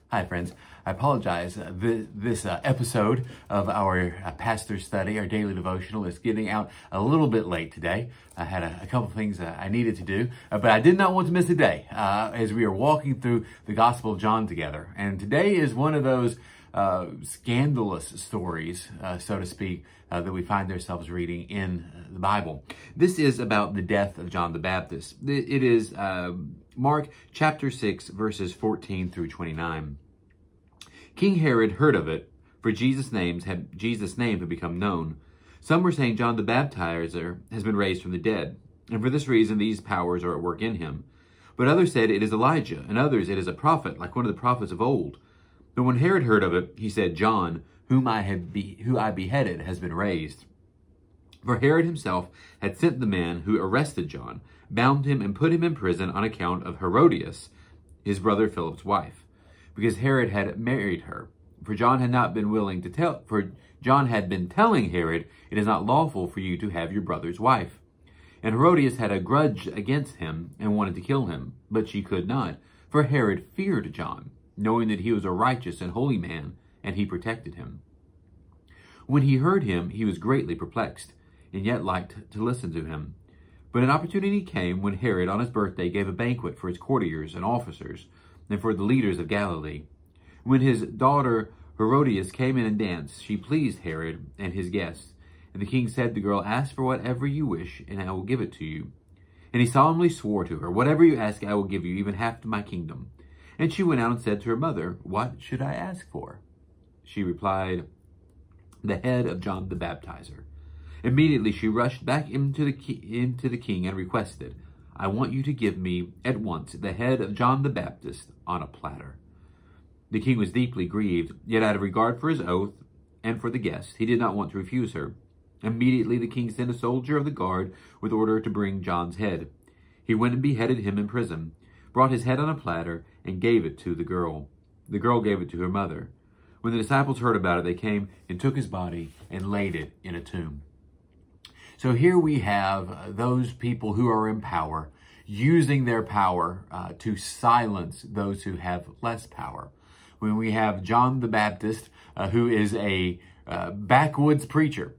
Hi, friends. I apologize. This episode of our pastor study, our daily devotional, is getting out a little bit late today. I had a couple things I needed to do, but I did not want to miss a day as we are walking through the Gospel of John together. And today is one of those scandalous stories, so to speak, that we find ourselves reading in the Bible. This is about the death of John the Baptist. It is Mark chapter 6, verses 14 through 29. King Herod heard of it, for Jesus' name had become known. Some were saying John the Baptizer has been raised from the dead, and for this reason these powers are at work in him. But others said it is Elijah, and others it is a prophet, like one of the prophets of old. But when Herod heard of it, he said, John, who I beheaded, has been raised. For Herod himself had sent the man who arrested John, bound him, and put him in prison on account of Herodias, his brother Philip's wife, because Herod had married her. For John had been telling Herod, it is not lawful for you to have your brother's wife. And Herodias had a grudge against him and wanted to kill him, but she could not, for Herod feared John, knowing that he was a righteous and holy man, and he protected him. When he heard him, he was greatly perplexed, and yet liked to listen to him. But an opportunity came when Herod on his birthday gave a banquet for his courtiers and officers, and for the leaders of Galilee. When his daughter Herodias came in and danced, she pleased Herod and his guests. And the king said to the girl, ask for whatever you wish, and I will give it to you. And he solemnly swore to her, whatever you ask, I will give you, even half of my kingdom. And she went out and said to her mother, what should I ask for? She replied, the head of John the Baptizer. Immediately she rushed back into the king and requested, I want you to give me at once the head of John the Baptist on a platter. The king was deeply grieved, yet out of regard for his oath and for the guests, he did not want to refuse her. Immediately the king sent a soldier of the guard with order to bring John's head. He went and beheaded him in prison, brought his head on a platter, and gave it to the girl. The girl gave it to her mother. When the disciples heard about it, they came and took his body and laid it in a tomb. So here we have those people who are in power, using their power to silence those who have less power. When we have John the Baptist, who is a backwoods preacher,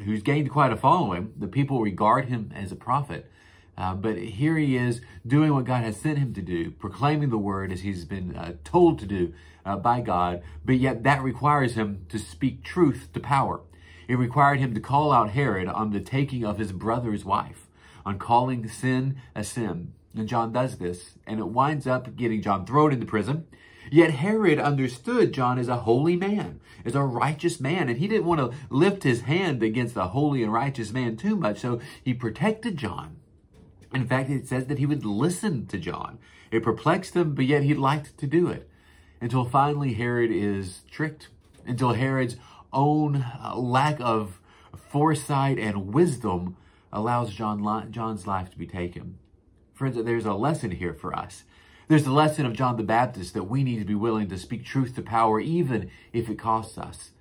who's gained quite a following. The people regard him as a prophet. But here he is doing what God has sent him to do, proclaiming the word as he's been told to do by God. But yet that requires him to speak truth to power. It required him to call out Herod on the taking of his brother's wife, on calling sin a sin. And John does this, and it winds up getting John thrown into prison. Yet Herod understood John as a holy man, as a righteous man, and he didn't want to lift his hand against a holy and righteous man too much, so he protected John. In fact, it says that he would listen to John. It perplexed him, but yet he liked to do it. Until finally Herod is tricked, until Herod's own lack of foresight and wisdom allows John's life to be taken. Friends, there's a lesson here for us. There's the lesson of John the Baptist that we need to be willing to speak truth to power, even if it costs us.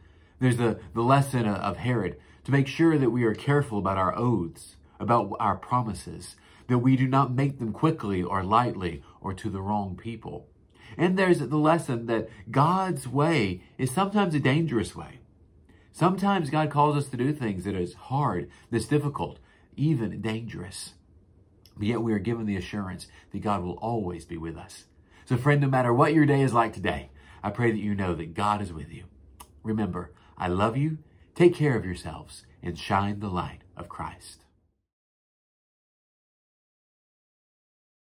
There's the lesson of Herod, to make sure that we are careful about our oaths, about our promises, that we do not make them quickly or lightly or to the wrong people. And there's the lesson that God's way is sometimes a dangerous way. Sometimes God calls us to do things that is hard, that's difficult, even dangerous. But yet we are given the assurance that God will always be with us. So friend, no matter what your day is like today, I pray that you know that God is with you. Remember, I love you, take care of yourselves, and shine the light of Christ.